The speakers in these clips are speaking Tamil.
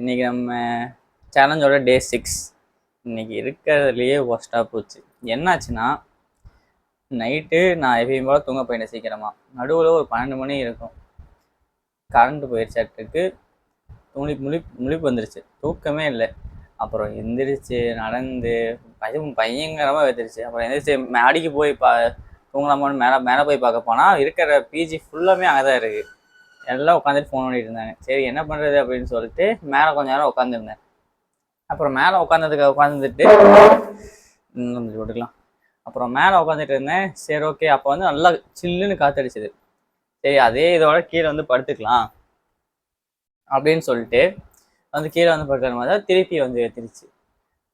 இன்றைக்கி நம்ம சேலஞ்சோட டே 6. இன்றைக்கி இருக்கிறதுலையே ஒஸ்ட்டாக போச்சு. என்னாச்சுன்னா, நைட்டு நான் எப்பயும் போல் தூங்க போயிட்டேன் சீக்கிரமாக. நடுவில் ஒரு 12 மணி இருக்கும், கரண்ட்டு போயிடுச்சு. அடுத்துக்கு முழிப்பு வந்துருச்சு, தூக்கமே இல்லை. அப்புறம் எந்திரிச்சு நடந்து பயங்கரமாக வந்துருச்சு. அப்புறம் எந்திரிச்சு அடிக்கு போய் தூங்கலாமான்னு மேலே போய் பார்க்க போனால் இருக்கிற பிஜி ஃபுல்லாமே அங்கே தான் இருக்குது. எல்லாம் உட்காந்துட்டு ஃபோன் பண்ணிட்டு இருந்தாங்க. சரி என்ன பண்ணுறது அப்படின்னு சொல்லிட்டு மேலே கொஞ்ச நேரம் உட்காந்துருந்தேன். அப்புறம் மேலே உட்காந்துட்டு விட்டுக்கலாம். அப்புறம் மேலே உட்காந்துட்டு இருந்தேன். சரி ஓகே, அப்போ வந்து நல்லா சில்லுன்னு காத்தடிச்சுது. சரி அதே இதோட கீழே வந்து படுத்துக்கலாம் அப்படின்னு சொல்லிட்டு வந்து கீழே வந்து படுக்கிற மாதிரி தான் திருப்பி வந்து திருச்சு.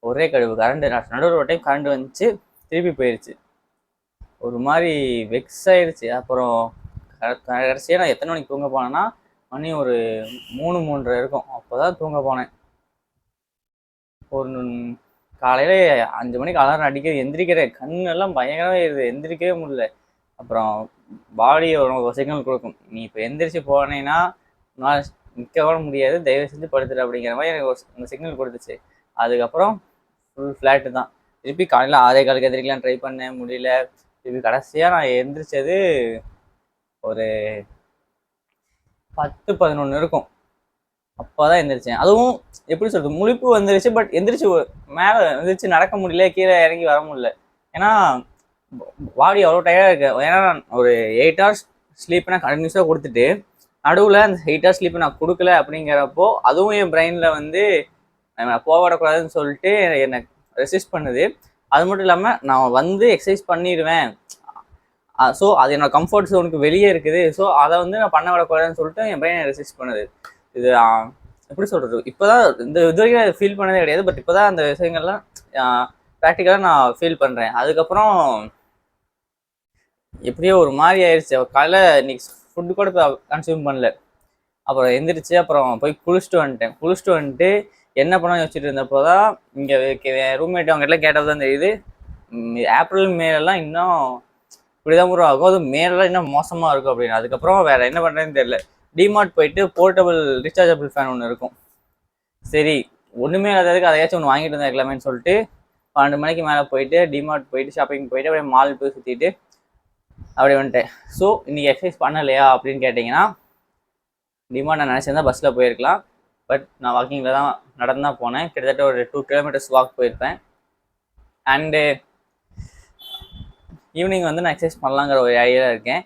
ஒரே கழுவு கரண்ட் நடுவில் ஒரு டைம் கரண்ட் வந்துச்சு, திருப்பி போயிடுச்சு. ஒரு மாதிரி வெக்ஸ் ஆயிடுச்சு. அப்புறம் கடைசியாக நான் எத்தனை மணிக்கு தூங்க போனேன்னா மணி ஒரு 3-3:30 இருக்கும். அப்போ தான் தூங்க போனேன். ஒரு காலையில் 5 மணிக்கு அலாரம் அடிக்கிறது, எந்திரிக்கிறேன். கண்ணெல்லாம் பயங்கரமாக இருக்குது, எந்திரிக்கவே முடியல. அப்புறம் பாடி ஒரு சிக்னல் கொடுக்கும், நீ இப்போ எந்திரிச்சு போனேன்னா நான் நிற்க கூட முடியாது, தயவு செஞ்சு படுத்துரு அப்படிங்கிற மாதிரி எனக்கு ஒரு சிக்னல் கொடுத்துச்சு. அதுக்கப்புறம் ஃபுல் ஃப்ளாட்டு தான். திருப்பி காலையில் 6:15 எந்திரிக்கலாம் ட்ரை பண்ணேன், முடியல. திருப்பி கடைசியாக நான் எந்திரிச்சது ஒரு 10-11 இருக்கும். அப்போ தான் எந்திரிச்சேன். அதுவும் எப்படி சொல்கிறது, முழிப்பு வந்துருச்சு. பட் எந்திரிச்சு மேலே எந்திரிச்சு நடக்க முடியல, கீழே இறங்கி வர முடியல. ஏன்னா பாடி அவ்வளோ டயர்டாக இருக்கு. ஏன்னா ஒரு 8 hours ஸ்லீப்பை நான் கண்டினியூஸாக கொடுத்துட்டு நடுவில் அந்த 8 hours ஸ்லீப்பை நான் கொடுக்கல அப்படிங்கிறப்போ அதுவும் என் பிரெயினில் வந்து போகக்கூடாதுன்னு சொல்லிட்டு என்னை ரெசிஸ்ட் பண்ணுது. அது மட்டும் இல்லாமல் நான் வந்து எக்ஸசைஸ் பண்ணிடுவேன், ஸோ அது என்னோட கம்ஃபர்ட் ஜோனுக்கு வெளியே இருக்குது. ஸோ அதை வந்து நான் பண்ண விடக்கூடாதுன்னு சொல்லிட்டு என் பையனை ரெசிஸ்ட் பண்ணுது. இது எப்படி சொல்கிறது, இப்போ தான் இது வரைக்கும் ஃபீல் பண்ணதே கிடையாது. பட் இப்போ தான் அந்த விஷயங்கள்லாம் ப்ராக்டிக்கலாக நான் ஃபீல் பண்ணுறேன். அதுக்கப்புறம் எப்படியோ ஒரு மாதிரி ஆயிடுச்சு. காலையில் இன்னைக்கு ஃபுட்டு கூட இப்போ கன்சியூம் பண்ணல. அப்புறம் எந்திரிச்சு அப்புறம் போய் குளிச்சுட்டு வந்துட்டு என்ன பண்ண யோசிச்சுட்டு இருந்தப்போ தான் இங்கே ரூம்மேட் அவங்ககிட்ட கேட்டது தான் தெரியுது, ஏப்ரல் மேலாம் இன்னும் இப்படிதான் ப்ரோ ஆகும், அது மேலாம் இன்னும் மோசமாக இருக்கும் அப்படின்னு. அதுக்கப்புறம் வேற என்ன பண்ணுறதுன்னு தெரியல. டிமார்ட் போயிட்டு போர்ட்டபிள் ரீசார்ஜபிள் ஃபேன் ஒன்று இருக்கும். சரி ஒன்றுமே இல்லாததுக்கு அதையாச்சும் ஒன்று வாங்கிட்டு இருந்தேன் சொல்லிட்டு 12 மணிக்கு மேலே போயிட்டு டிமார்ட் போயிட்டு ஷாப்பிங் போயிட்டு அப்படியே மால் போய் சுற்றிட்டு அப்படியே வந்துட்டேன். ஸோ இன்றைக்கி எக்ஸசைஸ் பண்ணலையா அப்படின்னு கேட்டிங்கன்னா, டிமார்ட் நான் நினச்சிருந்தா பஸ்ஸில் போயிருக்கலாம். பட் நான் வாக்கிங்கில் தான் நடந்து தான் போனேன். கிட்டத்தட்ட ஒரு 2 kilometers வாக் போயிருப்பேன். அண்டு ஈவினிங் வந்து நான் எக்ஸசைஸ் பண்ணலாங்கிற ஒரு ஐடியாவில் இருக்கேன்.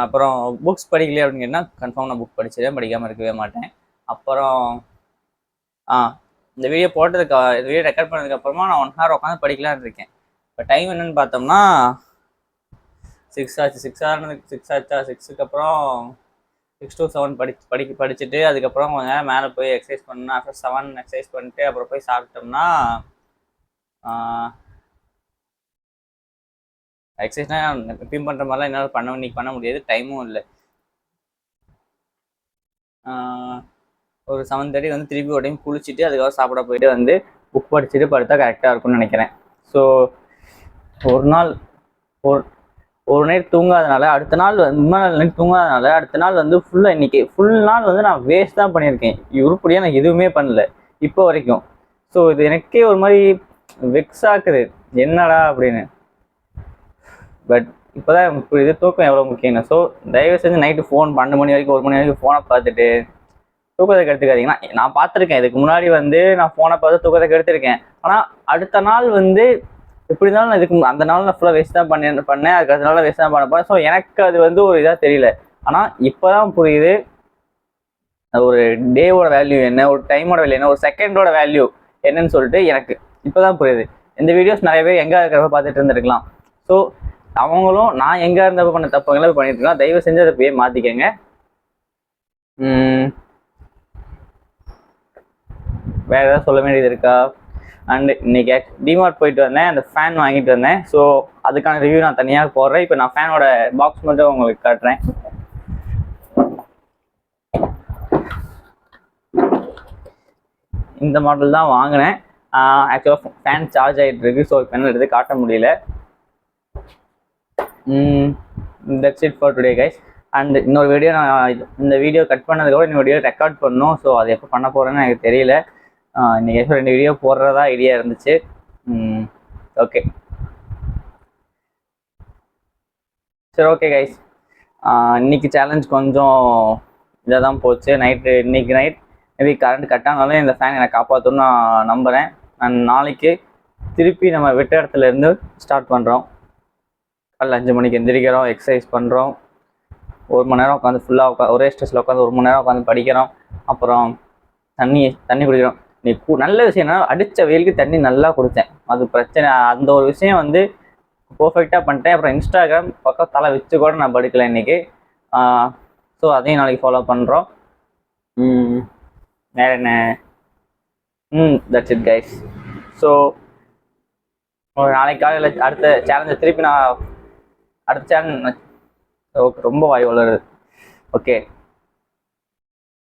அப்புறம் புக்ஸ் படிக்கலையே அப்படின்னு கேட்டால் கன்ஃபார்ம் நான் புக் படிச்சிடுவேன், படிக்காமல் இருக்கவே மாட்டேன். அப்புறம் இந்த வீடியோ ரெக்கார்ட் பண்ணதுக்கப்புறமா நான் 1 hour உட்காந்து படிக்கலான்னு இருக்கேன். இப்போ டைம் என்னென்னு பார்த்தோம்னா 6 ஆச்சு. 6க்கு அப்புறம் 6 to 7 படிச்சுட்டு அதுக்கப்புறம் கொஞ்ச நேரம் மேலே போய் எக்ஸசைஸ் பண்ணணும். ஆஃப்டர் 7 எக்ஸசைஸ் பண்ணிட்டு அப்புறம் போய் சாப்பிட்டோம்னா எக்ஸசைஸ்னால் எப்பயும் பண்ணுற மாதிரிலாம் என்னால் இன்னைக்கு பண்ண முடியாது, டைமும் இல்லை. ஒரு 7:30 வந்து திருப்பி ஒரு டைம் குளிச்சுட்டு அதுக்கப்புறம் சாப்பிட போயிட்டு வந்து புக் படிச்சுட்டு படுத்தா கரெக்டாக இருக்கும்னு நினைக்கிறேன். ஸோ ஒரு நைட் தூங்காதனால அடுத்த நாள் நைட் தூங்காதனால அடுத்த நாள் வந்து இன்னைக்கு ஃபுல் நாள் வந்து நான் வேஸ்ட் தான் பண்ணியிருக்கேன். உருப்படியாக நான் எதுவுமே பண்ணல இப்போ வரைக்கும். ஸோ இது எனக்கே ஒரு மாதிரி வெக்ஸ் ஆக்குது, என்னடா அப்படின்னு. பட் இப்போ தான் எனக்கு புரியுது தூக்கம் எவ்வளோ முக்கியம்னு. ஸோ தயவு செஞ்சு நைட்டு ஃபோன் 12 மணி வரைக்கும் 1 மணி வரைக்கும் ஃபோனை பார்த்துட்டு தூக்கத்தை கெடுத்துக்காதீங்கன்னா. நான் பார்த்துருக்கேன், இதுக்கு முன்னாடி வந்து நான் ஃபோனை பார்த்து தூக்கத்தை கெடுத்துருக்கேன். ஆனால் அடுத்த நாள் வந்து எப்படி இருந்தாலும் நான் அந்த நாள் நான் ஃபுல்லாக வேஸ்ட் தான் பண்ணேன். அதுக்கு அடுத்த நாள் வேஸ்ட் தான் பண்ண போகிறேன். ஸோ எனக்கு அது வந்து ஒரு இதாக தெரியல. ஆனால் இப்போ தான் புரியுது ஒரு டேவோட வேல்யூ என்ன, ஒரு டைமோட வேல்யூ என்ன, ஒரு செகண்டோட வேல்யூ என்னன்னு சொல்லிட்டு எனக்கு இப்போ தான் புரியுது. இந்த வீடியோஸ் நிறைய பேர் எங்கே இருக்கிறப்ப பார்த்துட்டு இருந்துருக்கலாம். ஸோ அவங்களும் நான் எங்கே இருந்தப்போ பண்ண தப்புங்களை பண்ணிட்டு இருக்கலாம். தயவு செஞ்சு அதை போய் மாற்றிக்கங்க. வேறு ஏதாவது சொல்ல வேண்டியது இருக்கா? அண்டு இன்னைக்கு டிமார்ட் போயிட்டு வந்தேன், அந்த ஃபேன் வாங்கிட்டு வந்தேன். ஸோ அதுக்கான ரிவ்யூ நான் தனியாக போடுறேன். இப்போ நான் ஃபேனோட பாக்ஸ் மட்டும் உங்களுக்கு காட்டுறேன். இந்த மாடல் தான் வாங்கினேன். ஆக்சுவலாக ஃபேன் சார்ஜ் ஆகிட்டு இருக்கு, ஸோ இப்போ என்ன எடுத்து காட்ட முடியல. That's it for today guys. And இன்னொரு வீடியோ நான் இந்த வீடியோ கட் பண்ணதுக்கப்புறம் இன்னொரு வீடியோ ரெக்கார்ட் பண்ணணும். ஸோ அது எப்போ பண்ண போகிறேன்னு எனக்கு தெரியல. இன்றைக்கி 2 வீடியோ போடுறதா ஐடியா இருந்துச்சு. ஓகே சரி, ஓகே கைஸ். இன்னைக்கு சேலஞ்ச் கொஞ்சம் இதாக தான் போச்சு. இன்னைக்கு நைட் மேபி கரண்ட் கட் ஆனாலும் இந்த ஃபேன் என்னை காப்பாற்றணும்னு நான் நம்புகிறேன். நான் நாளைக்கு திருப்பி நம்ம விட்ட இடத்துல இருந்து ஸ்டார்ட் பண்ணுறோம். காலைல 5 மணிக்கு எந்திரிக்கிறோம், எக்ஸசைஸ் பண்ணுறோம், 1 மணி நேரம் உட்காந்து ஃபுல்லாக ஒரே ஸ்ட்ரெஸ்ஸில் உட்காந்து 1 மணி நேரம் உட்காந்து படிக்கிறோம். அப்புறம் தண்ணி குடிக்கிறோம். நீ நல்ல விஷயம் என்ன, அடித்த வெயிலுக்கு தண்ணி நல்லா குடித்தேன். அது பிரச்சனை. அந்த ஒரு விஷயம் வந்து பர்ஃபெக்டாக பண்ணிட்டேன். அப்புறம் இன்ஸ்டாகிராம் பக்கம் தலை வச்சு கூட நான் படுக்கலை இன்றைக்கி. ஸோ அதையும் நாளைக்கு ஃபாலோ பண்ணுறோம். வேற என்ன? That's it guys. ஸோ நாளைக்கு காலையில் அடுத்த சேலஞ்சை திருப்பி நான் அடுத்த சேலஞ்ச் ஓகே ரொம்ப வாய் வளருது.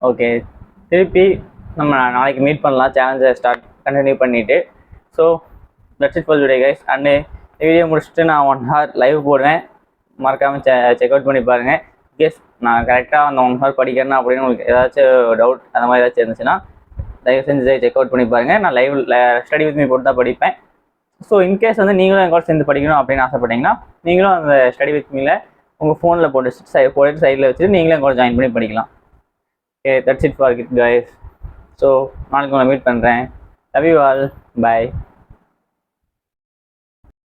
ஓகே திருப்பி நம்ம நாளைக்கு மீட் பண்ணலாம். சேலஞ்சை கண்டினியூ பண்ணிவிட்டு. So that's it for today guys. And video முடிச்சுட்டு நான் 1 hour லைவ் போடுவேன். மறக்காமல் செக் அவுட் பண்ணி பாருங்கள். கேஸ் நான் கரெக்டாக அந்த 1 hour படிக்கிறேன்னா அப்படின்னு உங்களுக்கு ஏதாச்சும் டவுட் அந்த மாதிரி ஏதாச்சும் இருந்துச்சுன்னா தயவு செஞ்சு செக் அவுட் பண்ணி பாருங்கள். நான் லைவில் ஸ்டடி வித் மீ போட்டு தான் படிப்பேன். ஸோ இன்கேஸ் வந்து நீங்களும் என் கூட சேர்ந்து படிக்கணும் அப்படின்னு ஆசைப்பட்டீங்கன்னா நீங்களும் அந்த ஸ்டடி வித் மீல உங்கள் ஃபோனில் போட்டு சைடில் வச்சுட்டு நீங்களே என் கூட ஜாயின் பண்ணி படிக்கலாம். Okay that's it for it guys. So நாளைக்கு உங்களை மீட் பண்ணுறேன். Love you all. பை.